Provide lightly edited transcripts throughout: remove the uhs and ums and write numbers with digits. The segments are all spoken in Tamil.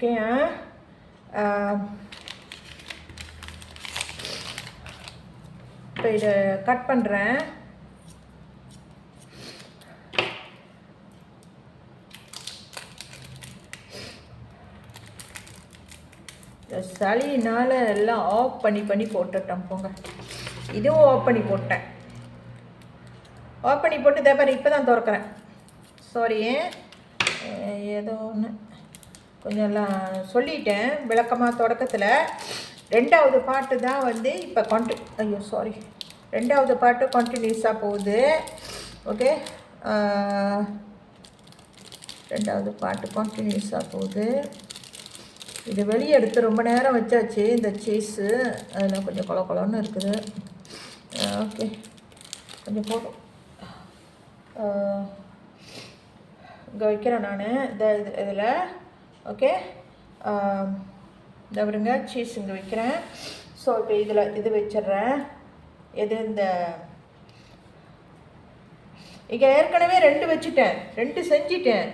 ஓகே. இப்போ இதை கட் பண்ணுறேன். இந்த சளினால் எல்லாம் ஆஃப் பண்ணி போட்டுட்டேன் போங்க. இதுவும் ஆஃப் பண்ணி போட்டேன். ஆஃப் பண்ணி போட்டு தேப்பாரு இப்போ தான் திறக்கிறேன். சாரி, ஏதோ ஒன்று கொஞ்சம் எல்லாம் சொல்லிட்டேன் விளக்கமாக தொடக்கத்தில். ரெண்டாவது பாட்டு தான் வந்து இப்போ ரெண்டாவது பாட்டு கண்டினியூஸாக போகுது. ஓகே, ரெண்டாவது பாட்டு கண்டினியூஸாக போகுது. இது வெளியே எடுத்து ரொம்ப நேரம் வச்சாச்சு. இந்த சீஸு அதில் கொஞ்சம் கொலன்னு இருக்குது. ஓகே, கொஞ்சம் போதும். இங்கே வைக்கிறேன் நான் இதில். ஓகே, இந்த விடுங்க, சீஸ் இங்கே வைக்கிறேன். ஸோ இப்போ இதில் இது வச்சிட்றேன். இந்த இங்கே ஏற்கனவே 2 வச்சுட்டேன், 2 செஞ்சிட்டேன்.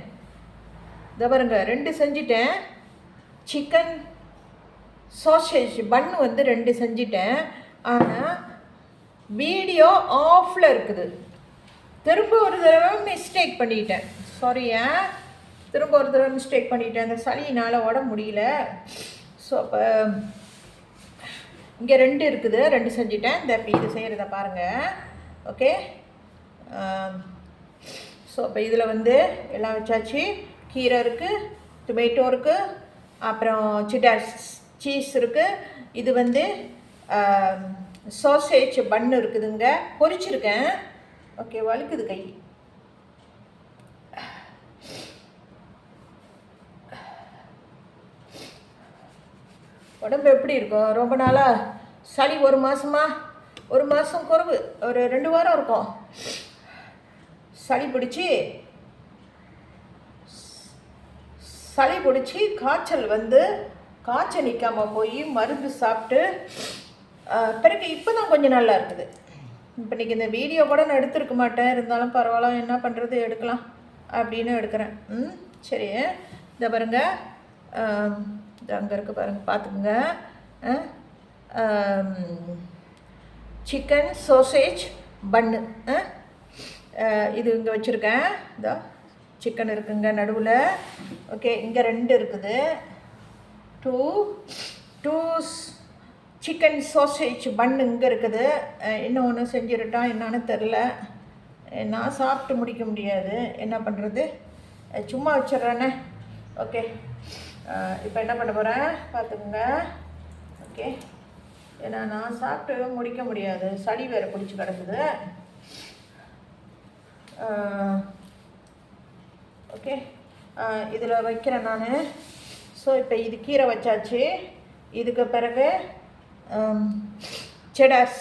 இதை பாருங்க, 2 செஞ்சிட்டேன். சிக்கன் சாசேஜ் பன்னு வந்து 2 செஞ்சிட்டேன். ஆனால் வீடியோ ஆஃபில் இருக்குது. திரும்ப ஒரு தடவை மிஸ்டேக் பண்ணிட்டேன். சாரியா, திரும்ப ஒரு தடவை மிஸ்டேக் பண்ணிட்டேன். அந்த சளியினால் ஓட முடியல. ஸோ அப்போ இங்கே 2 இருக்குது, 2 செஞ்சிட்டேன். இந்த இப்போ இது செய்கிறத பாருங்கள். ஓகே, ஸோ இப்போ இதில் வந்து எல்லாம் வச்சாச்சு. கீரை இருக்குது, டொமேட்டோ இருக்குது, அப்புறம் சிடார் சீஸ் இருக்குது. இது வந்து சாசேஜ் பன்னு இருக்குதுங்க, பொரிச்சிருக்கேன். ஓகே, வழுக்குது கை. உடம்பு எப்படி இருக்கும்? ரொம்ப நாளாக சளி, ஒரு மாதம் குறைவு, ஒரு 2 வாரம் இருக்கும் சளி பிடிச்சி காய்ச்சல் வந்து காய்ச்சல் நிற்காமல் போய் மருந்து சாப்பிட்டு பிறகு இப்போ தான் கொஞ்சம் நல்லா இருக்குது. இப்போ இன்றைக்கி இந்த வீடியோ கூட நான் எடுத்துருக்க மாட்டேன், இருந்தாலும் பரவாயில்ல, என்ன பண்ணுறது, எடுக்கலாம் அப்படின்னு எடுக்கிறேன். சரி, இந்த பாருங்க, இது அங்கே இருக்குது பாருங்கள், பார்த்துக்குங்க. சிக்கன் சாசேஜ் பன்னு இது இங்கே வச்சுருக்கேன். இதோ சிக்கன் இருக்குங்க நடுவில். ஓகே, இங்கே 2 இருக்குது. 2 சிக்கன் சாசேஜ் பன்னு இங்கே இருக்குது. இன்னொன்று செஞ்சுருட்டான், என்னான்னு தெரில. நான் சாப்பிட்டு முடிக்க முடியாது, என்ன பண்ணுறது, சும்மா வச்சிட்றேன்னே. ஓகே, இப்போ என்ன பண்ண போகிறேன் பார்த்துக்குங்க. ஓகே, ஏன்னா நான் சாப்பிட்டு முடிக்க முடியாது, சளி வேறு பிடிச்சி கிடக்குது. ஓகே, இதில் வைக்கிறேன் நான். ஸோ இப்போ இது கீரை வச்சாச்சு. இதுக்கு பிறகு செடார்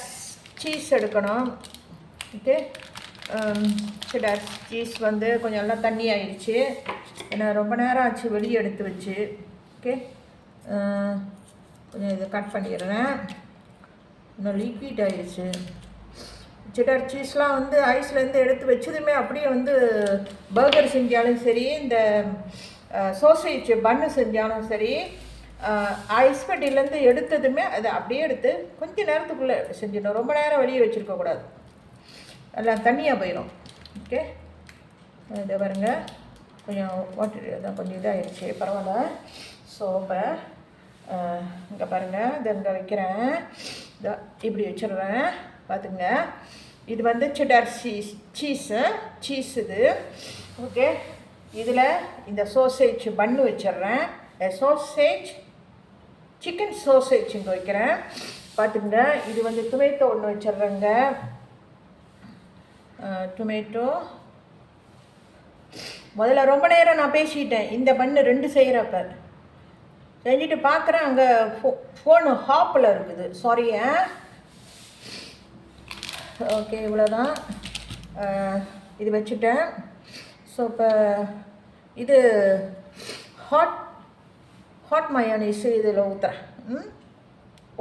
சீஸ் எடுக்கணும். ஓகே, செடார் சீஸ் வந்து கொஞ்சம் எல்லாம் தண்ணி ஆயிடுச்சு, ஏன்னா ரொம்ப நேரம் ஆச்சு வெளியே எடுத்து வச்சு. ஓகே, கொஞ்சம் இதை கட் பண்ணிடுறேன். இன்னும் லிக்விட் ஆயிடுச்சு. செடார் சீஸ்லாம் வந்து ஐஸ்லேருந்து எடுத்து வச்சதுமே அப்படியே வந்து பர்கர் செஞ்சாலும் சரி, இந்த சாசேஜ் பன்னு செஞ்சாலும் சரி, ஐஸ் பெட்டிலேருந்து எடுத்ததுமே அதை அப்படியே எடுத்து கொஞ்சம் நேரத்துக்குள்ளே செஞ்சிடணும். ரொம்ப நேரம் வெளியே வச்சுருக்கக்கூடாது, எல்லாம் தண்ணியாக போயிடும். ஓகே, இதை பாருங்க, கொஞ்சம் வாட்டர் தான் கொஞ்சம் இதாகிடுச்சு, பரவாயில்ல. ஸோ இப்போ இங்கே பாருங்கள், இதை இங்கே வைக்கிறேன். இதை இப்படி வச்சிடுறேன், பார்த்துங்க. இது வந்து செடார் சீஸ் இது. ஓகே, இதில் இந்த சாசேஜ் பன்னு வச்சிடுறேன். சிக்கன் சாசேஜ் இங்கே வைக்கிறேன், பார்த்துங்க. இது வந்து டொமேட்டோ ஒன்று வச்சிடுறேங்க. டொமேட்டோ முதல்ல ரொம்ப நேரம் நான் பேசிட்டேன். இந்த பன்னு 2 செய்கிறப்ப செஞ்சுட்டு பார்க்குறேன், அங்கே ஃபோனு ஹாப்பில் இருக்குது. சாரி. ஓகே, இவ்வளோதான். இது வச்சுட்டேன். ஸோ இப்போ இது ஹாட் மயோனைஸு இதில் ஊற்றுறேன்.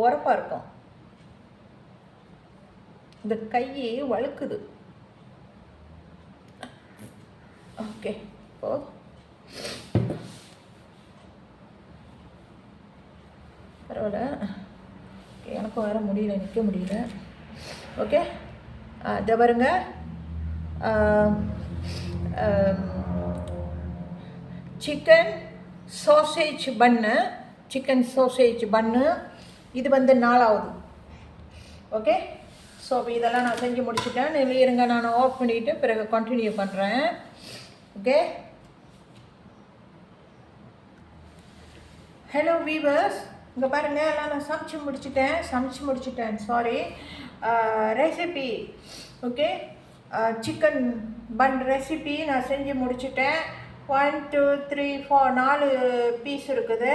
உரப்பாக இருக்கும். இந்த கை வழுக்குது. ஓகே, இப்போது பரவாயில்ல. எனக்கும் வேறு முடியல, நிற்க முடியல. ஓகே, இதை பாருங்க. சிக்கன் சாசேஜ் பன்னு, சிக்கன் சாசேஜ் பன்னு, இது வந்து 4வது. ஓகே, ஸோ இதெல்லாம் நான் செஞ்சு முடிச்சுட்டேன். இருங்க, நான் ஆஃப் பண்ணிவிட்டு பிறகு கண்டினியூ பண்ணுறேன். ஓகே, ஹலோ வீவர்ஸ், இங்கே பாருங்கள், எல்லாம் நான் சமைச்சு முடிச்சிட்டேன். Sorry, recipe. ஓகே, சிக்கன் பன் ரெசிபி நான் செஞ்சு முடிச்சிட்டேன். 1 2 3 4 4 பீஸ் இருக்குது.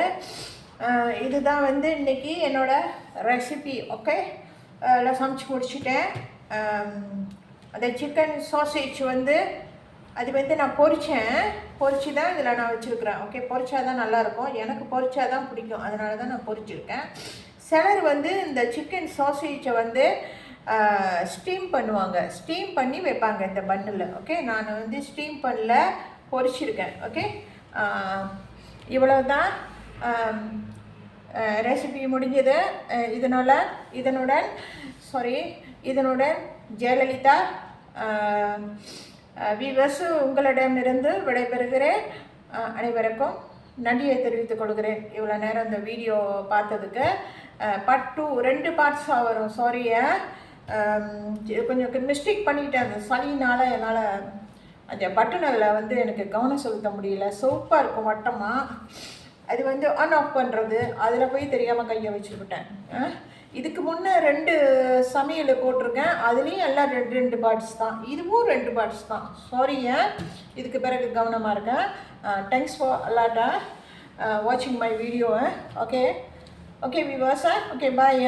இதுதான் வந்து இன்றைக்கி என்னோடய ரெசிபி. ஓகே, எல்லாம் சமைச்சு முடிச்சிட்டேன். அந்த சிக்கன் சாசேஜ் வந்து அது வந்து நான் பொரிச்சு தான் இதில் நான் வச்சுருக்கிறேன். ஓகே, பொரிச்சா தான் நல்லாயிருக்கும். எனக்கு பொரிச்சா தான் பிடிக்கும், அதனால தான் நான் பொரிச்சிருக்கேன். சிலர் வந்து இந்த சிக்கன் சாசேஜை வந்து ஸ்டீம் பண்ணுவாங்க, ஸ்டீம் பண்ணி வைப்பாங்க இந்த பன்னில். ஓகே, நான் வந்து ஸ்டீம் பண்ணல, பொரிச்சிருக்கேன். ஓகே, இவ்வளோ தான் ரெசிபி முடிஞ்சது. இதனுடன் ஜெயலலிதா வீவர்ஸ் உங்களிடமிருந்து விடைபெறுகிறேன். அனைவருக்கும் நன்றியை தெரிவித்துக் கொள்கிறேன். இவ்வளோ நேரம் இந்த வீடியோ பார்த்ததுக்கு. பார்ட் 2 2 பார்ட்ஸாக வரும். சாரியை கொஞ்சம் மிஸ்டேக் பண்ணிட்டேன். அந்த சளினால் என்னால் அந்த பட்டனில் வந்து எனக்கு கவனம் செலுத்த முடியல. சோப்பாக இருக்கும் வட்டமாக, அது வந்து ஆன் ஆஃப் பண்ணுறது, அதில் போய் தெரியாமல் கையை வச்சுக்கிட்டேன். இதுக்கு முன்னே 2 சமையல் போட்டிருக்கேன், அதுலேயும் எல்லாம் 2 பார்ட்ஸ் தான். இதுவும் 2 பார்ட்ஸ் தான். சாரிங்க, இதுக்கு பிறகு கவனமாக இருக்கேன். தேங்க்ஸ் ஃபார் அலாட்டா வாட்சிங் my video. Okay viewers, okay bye.